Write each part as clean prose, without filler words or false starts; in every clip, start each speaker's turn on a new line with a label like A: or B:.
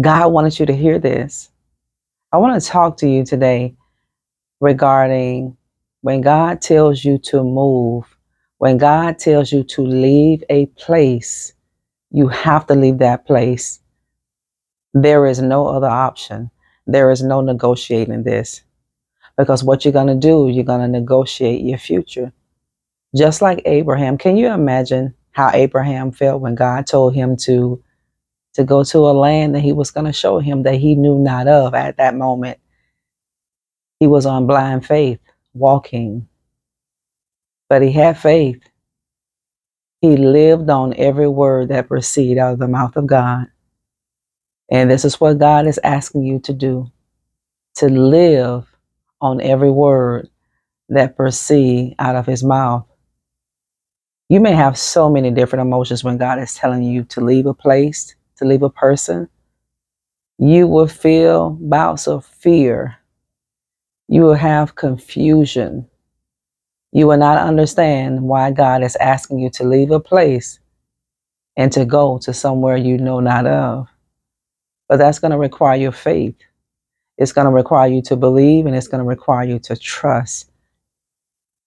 A: God wanted you to hear this. I want to talk to you today regarding when God tells you to move, when God tells you to leave a place, you have to leave that place. There is no other option. There is no negotiating this because what you're going to do, you're going to negotiate your future. Just like Abraham. Can you imagine how Abraham felt when God told him to go to a land that he was going to show him that he knew not of at that moment? He was on blind faith, walking, but he had faith. He lived on every word that proceeded out of the mouth of God. And this is what God is asking you to do, to live on every word that proceed out of his mouth. You may have so many different emotions when God is telling you to leave a place, to leave a person. You will feel bouts of fear. You will have confusion. You will not understand why God is asking you to leave a place and to go to somewhere you know not of. But that's going to require your faith. It's going to require you to believe, and it's going to require you to trust.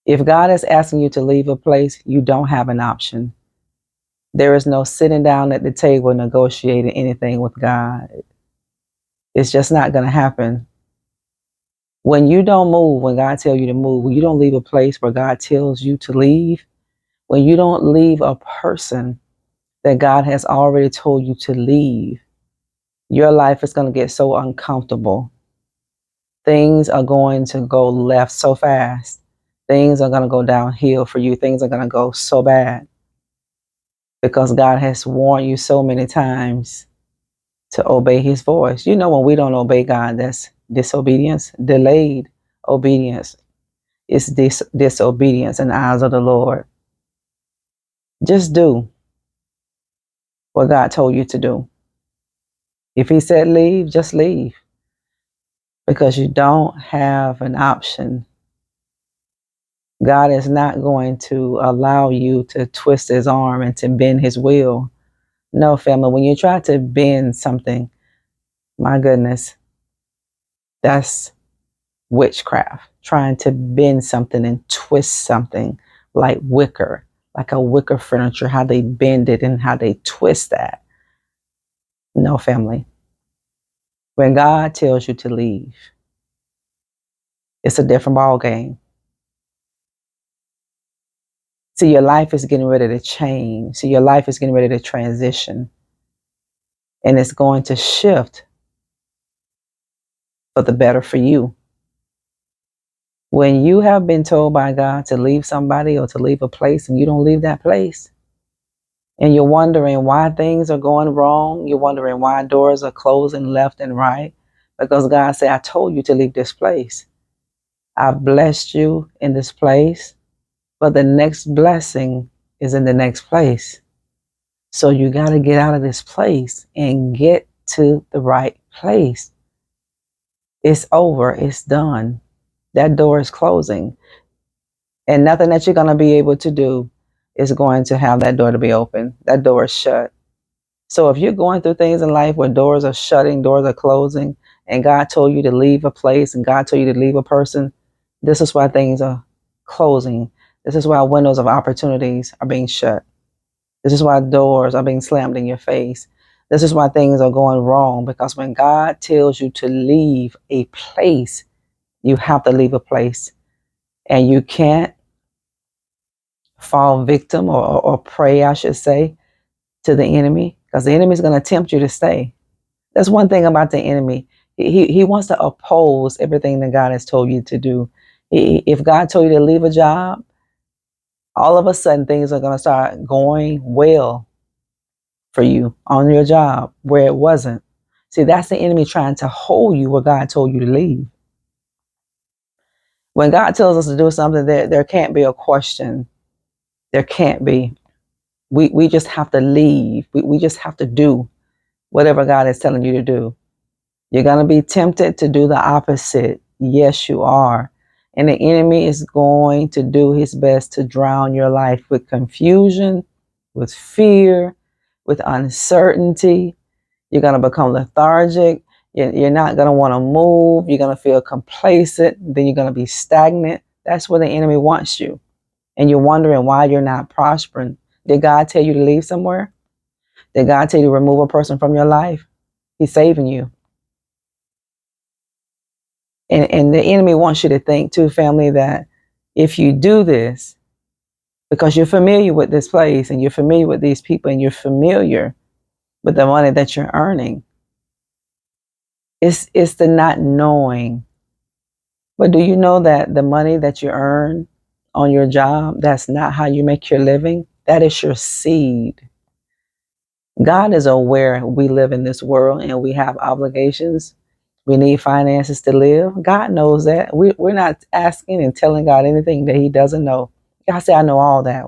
A: If God is asking you to leave a place, you don't have an option. There is no sitting down at the table negotiating anything with God. It's just not going to happen. When you don't move, when God tells you to move, when you don't leave a place where God tells you to leave, when you don't leave a person that God has already told you to leave, your life is going to get so uncomfortable. Things are going to go left so fast. Things are going to go downhill for you. Things are going to go so bad because God has warned you so many times to obey his voice. You know, when we don't obey God, that's disobedience. Delayed obedience is disobedience in the eyes of the Lord. Just do what God told you to do. If he said leave, just leave because you don't have an option. God is not going to allow you to twist his arm and to bend his will. No, family, when you try to bend something, my goodness, that's witchcraft. Trying to bend something and twist something like wicker, like a wicker furniture, how they bend it and how they twist that. No, family. When God tells you to leave, it's a different ball game. See, your life is getting ready to change. See, your life is getting ready to transition. And it's going to shift for the better for you. When you have been told by God to leave somebody or to leave a place and you don't leave that place, and you're wondering why things are going wrong, you're wondering why doors are closing left and right, because God said, I told you to leave this place. I've blessed you in this place, but the next blessing is in the next place. So you got to get out of this place and get to the right place. It's over. It's done. That door is closing. And nothing that you're going to be able to do is going to have that door to be open. That door is shut. So if you're going through things in life where doors are shutting, doors are closing, and God told you to leave a place and God told you to leave a person, this is why things are closing. This is why windows of opportunities are being shut. This is why doors are being slammed in your face. This is why things are going wrong, because when God tells you to leave a place, you have to leave a place. And you can't fall victim or prey, I should say, to the enemy, because the enemy is going to tempt you to stay. That's one thing about the enemy. He wants to oppose everything that God has told you to do. If God told you to leave a job, all of a sudden things are going to start going well for you on your job where it wasn't. See, that's the enemy trying to hold you where God told you to leave. When God tells us to do something, there can't be a question. There can't be. We just have to leave. We just have to do whatever God is telling you to do. You're going to be tempted to do the opposite. Yes, you are. And the enemy is going to do his best to drown your life with confusion, with fear, with uncertainty. You're going to become lethargic. You're not going to want to move. You're going to feel complacent. Then you're going to be stagnant. That's where the enemy wants you. And you're wondering why you're not prospering. Did God tell you to leave somewhere? Did God tell you to remove a person from your life? He's saving you. And the enemy wants you to think too, family, that if you do this, because you're familiar with this place and you're familiar with these people and you're familiar with the money that you're earning, it's the not knowing. But do you know that the money that you earn on your job, that's not how you make your living? That is your seed. God is aware we live in this world and we have obligations. We need finances to live. God knows that. We're not asking and telling God anything that he doesn't know. God said, I know all that.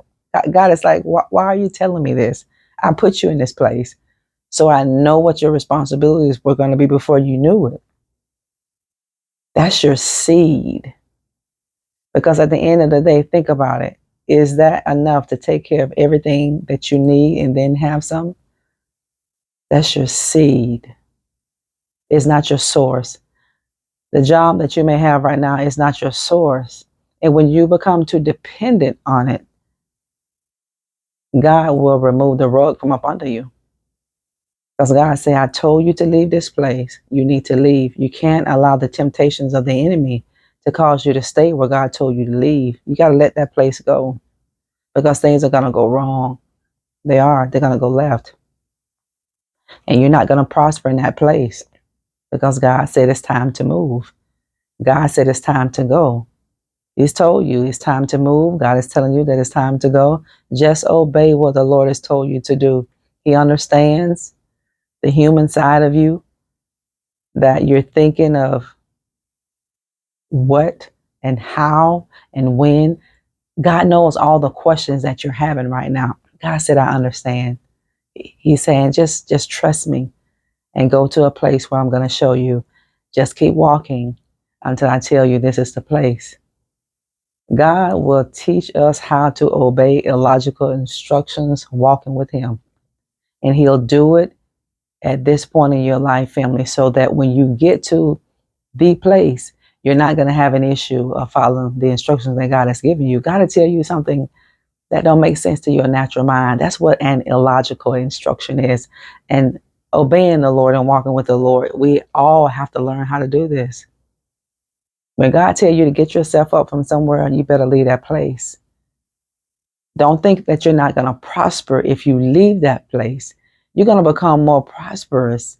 A: God is like, why are you telling me this? I put you in this place. So I know what your responsibilities were going to be before you knew it. That's your seed. Because at the end of the day, think about it. Is that enough to take care of everything that you need and then have some? That's your seed. It's not your source. The job that you may have right now is not your source. And when you become too dependent on it, God will remove the rug from up under you. Because God said, I told you to leave this place. You need to leave. You can't allow the temptations of the enemy to cause you to stay where God told you to leave. You got to let that place go because things are going to go wrong. They are. They're going to go left. And you're not going to prosper in that place because God said it's time to move. God said it's time to go. He's told you it's time to move. God is telling you that it's time to go. Just obey what the Lord has told you to do. He understands the human side of you, that you're thinking of what and how and when. God knows all the questions that you're having right now. God said, I understand. He's saying, just trust me and go to a place where I'm going to show you. Just keep walking until I tell you this is the place. God will teach us how to obey illogical instructions walking with him. And he'll do it at this point in your life, family, so that when you get to the place, you're not going to have an issue of following the instructions that God has given you. God will tell you something that don't make sense to your natural mind. That's what an illogical instruction is. And obeying the Lord and walking with the Lord, we all have to learn how to do this. When God tell you to get yourself up from somewhere, you better leave that place. Don't think that you're not going to prosper if you leave that place. You're going to become more prosperous.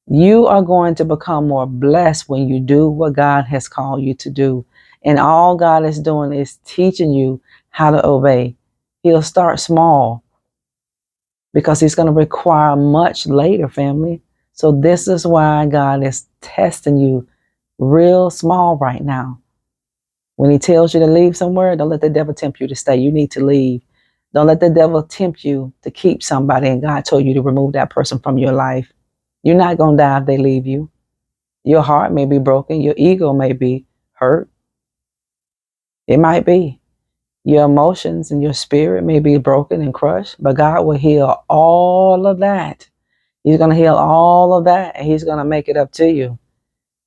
A: You are going to become more blessed when you do what God has called you to do. And all God is doing is teaching you how to obey. He'll start small because he's going to require much later, family. So this is why God is testing you real small right now. When he tells you to leave somewhere, don't let the devil tempt you to stay. You need to leave. Don't let the devil tempt you to keep somebody and God told you to remove that person from your life. You're not going to die if they leave you. Your heart may be broken. Your ego may be hurt. It might be. Your emotions and your spirit may be broken and crushed, but God will heal all of that. He's going to heal all of that and he's going to make it up to you.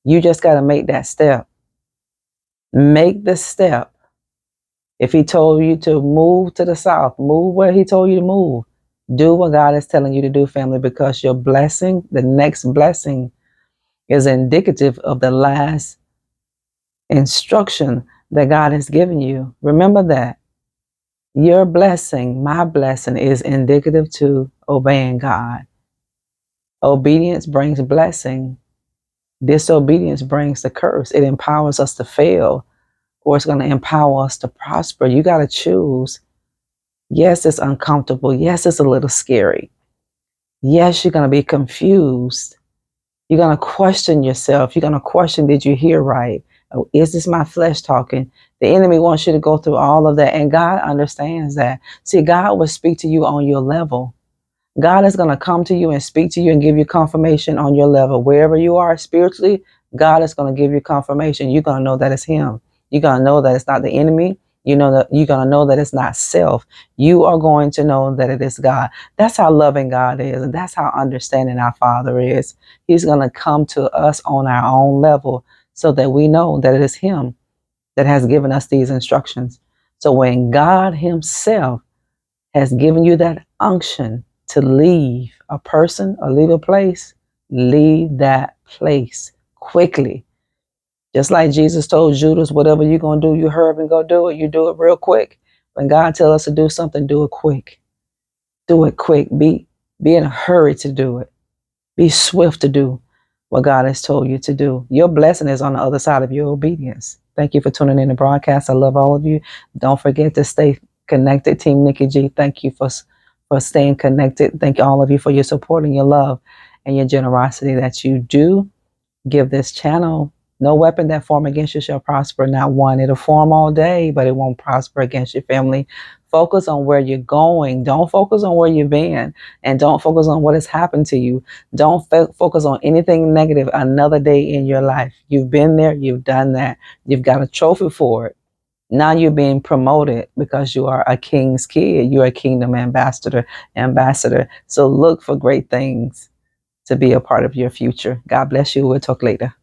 A: You just got to make that step. Make the step. If he told you to move to the south, move where he told you to move. Do what God is telling you to do, family, because your blessing, the next blessing, is indicative of the last instruction that God has given you. Remember that. Your blessing, my blessing, is indicative to obeying God. Obedience brings blessing. Disobedience brings the curse. It empowers us to fail, or it's going to empower us to prosper. You got to choose. Yes, it's uncomfortable. Yes, it's a little scary. Yes, you're going to be confused. You're going to question yourself. You're going to question, did you hear right? Oh, is this my flesh talking? The enemy wants you to go through all of that. And God understands that. See, God will speak to you on your level. God is going to come to you and speak to you and give you confirmation on your level. Wherever you are spiritually, God is going to give you confirmation. You're going to know that it's him. You're going to know that it's not the enemy. You know that you're going to know that it's not self. You are going to know that it is God. That's how loving God is. And that's how understanding our Father is. He's going to come to us on our own level so that we know that it is Him that has given us these instructions. So when God Himself has given you that unction to leave a person or leave a place, leave that place quickly. Just like Jesus told Judas, whatever you're going to do, you hurry and go do it. You do it real quick. When God tells us to do something, do it quick. Do it quick. Be in a hurry to do it. Be swift to do what God has told you to do. Your blessing is on the other side of your obedience. Thank you for tuning in to broadcast. I love all of you. Don't forget to stay connected. Team Nikki G, thank you for staying connected. Thank all of you for your support and your love and your generosity that you do give this channel. No weapon that form against you shall prosper. Not one. It'll form all day, but it won't prosper against your family. Focus on where you're going. Don't focus on where you've been, and don't focus on what has happened to you. Don't focus on anything negative another day in your life. You've been there. You've done that. You've got a trophy for it. Now you're being promoted because you are a king's kid. You're a kingdom ambassador. So look for great things to be a part of your future. God bless you. We'll talk later.